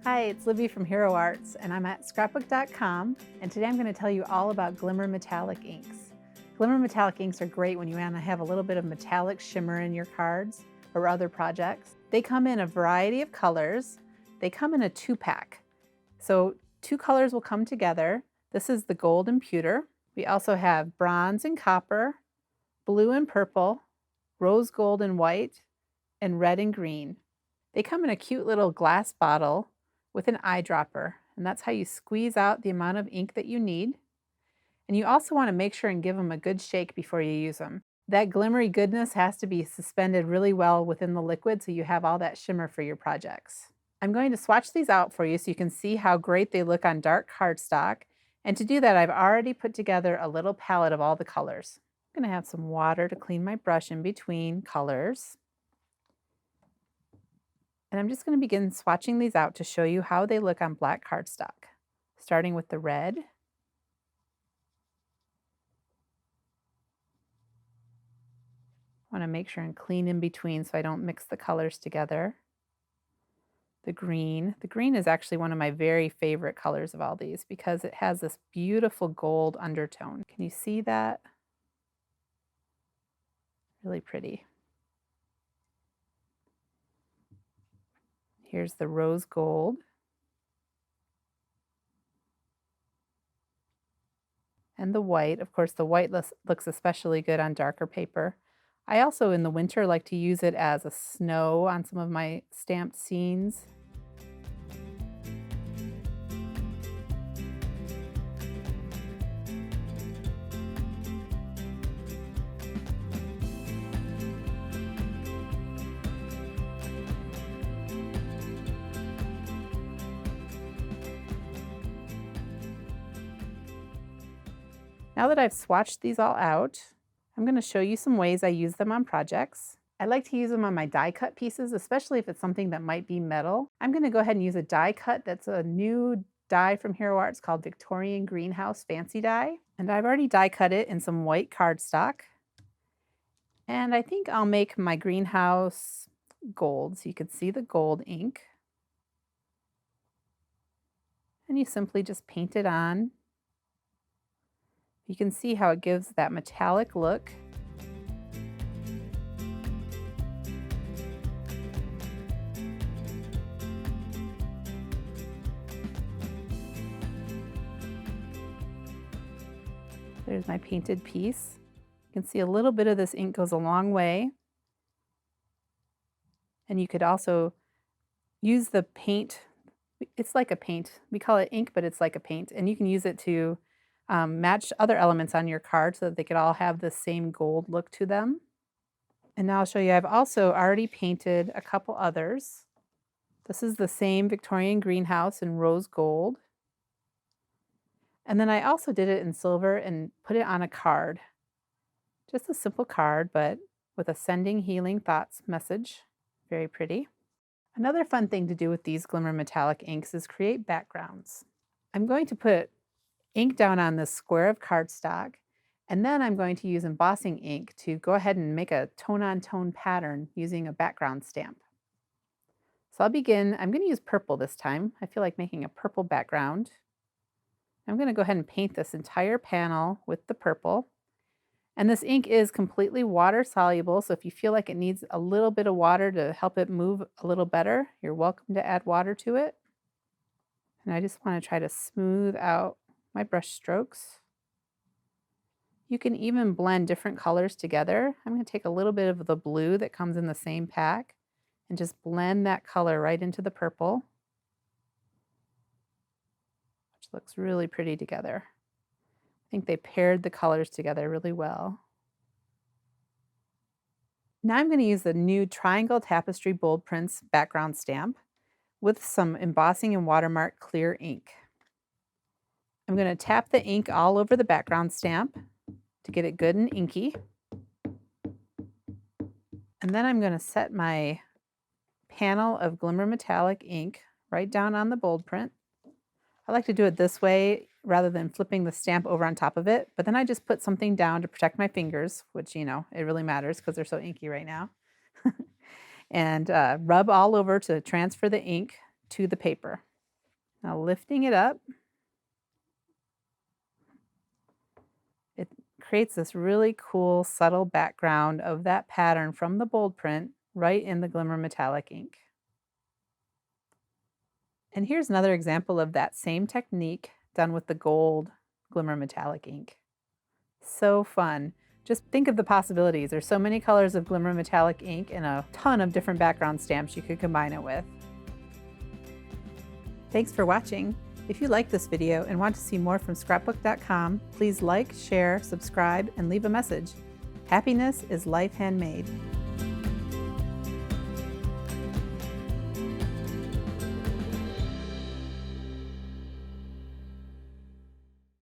Hi, it's Libby from Hero Arts, and I'm at Scrapbook.com, and today I'm going to tell you all about Glimmer metallic inks. Glimmer metallic inks are great when you want to have a little bit of metallic shimmer in your cards or other projects. They come in a variety of colors. They come in a 2-pack. So 2 colors will come together. This is the gold and pewter. We also have bronze and copper, blue and purple, rose gold and white, and red and green. They come in a cute little glass bottle with an eyedropper, and that's how you squeeze out the amount of ink that you need. And you also want to make sure and give them a good shake before you use them. That glimmery goodness has to be suspended really well within the liquid so you have all that shimmer for your projects. I'm going to swatch these out for you so you can see how great they look on dark cardstock. And to do that, I've already put together a little palette of all the colors. I'm going to have some water to clean my brush in between colors. And I'm just going to begin swatching these out to show you how they look on black cardstock, starting with the red. I want to make sure and clean in between so I don't mix the colors together. The green. The green is actually one of my very favorite colors of all these because it has this beautiful gold undertone. Can you see that? Really pretty. Here's the rose gold. And the white. Of course, the white looks especially good on darker paper. I also, in the winter, like to use it as a snow on some of my stamped scenes. Now that I've swatched these all out, I'm going to show you some ways I use them on projects. I like to use them on my die cut pieces, especially if it's something that might be metal. I'm going to go ahead and use a die cut that's a new die from Hero Arts called Victorian Greenhouse Fancy Die. And I've already die cut it in some white cardstock. And I think I'll make my greenhouse gold so you can see the gold ink. And you simply just paint it on. You can see how it gives that metallic look. There's my painted piece. You can see a little bit of this ink goes a long way. And you could also use the paint. It's like a paint. We call it ink, but it's like a paint. And you can use it to match other elements on your card so that they could all have the same gold look to them. And now I'll show you, I've also already painted a couple others. This is the same Victorian greenhouse in rose gold. And then I also did it in silver and put it on a card. Just a simple card, but with a sending healing thoughts message. Very pretty. Another fun thing to do with these Glimmer metallic inks is create backgrounds. I'm going to put ink down on this square of cardstock, and then I'm going to use embossing ink to go ahead and make a tone-on-tone pattern using a background stamp. So I'll begin, I'm going to use purple this time. I feel like making a purple background. I'm going to go ahead and paint this entire panel with the purple. And this ink is completely water soluble, so if you feel like it needs a little bit of water to help it move a little better, you're welcome to add water to it. And I just want to try to smooth out my brush strokes. You can even blend different colors together. I'm going to take a little bit of the blue that comes in the same pack and just blend that color right into the purple, which looks really pretty together. I think they paired the colors together really well. Now I'm going to use the new Triangle Tapestry Bold Prints background stamp with some embossing and watermark clear ink. I'm going to tap the ink all over the background stamp to get it good and inky. And then I'm going to set my panel of Glimmer metallic ink right down on the bold print. I like to do it this way rather than flipping the stamp over on top of it, but then I just put something down to protect my fingers, which, you know, it really matters because they're so inky right now. And rub all over to transfer the ink to the paper. Now lifting it up, it creates this really cool subtle background of that pattern from the bold print right in the Glimmer metallic ink. And here's another example of that same technique done with the gold Glimmer metallic ink. So fun. Just think of the possibilities. There's so many colors of Glimmer metallic ink and a ton of different background stamps you could combine it with. Thanks for watching. If you like this video and want to see more from Scrapbook.com, please like, share, subscribe, and leave a message. Happiness is life handmade.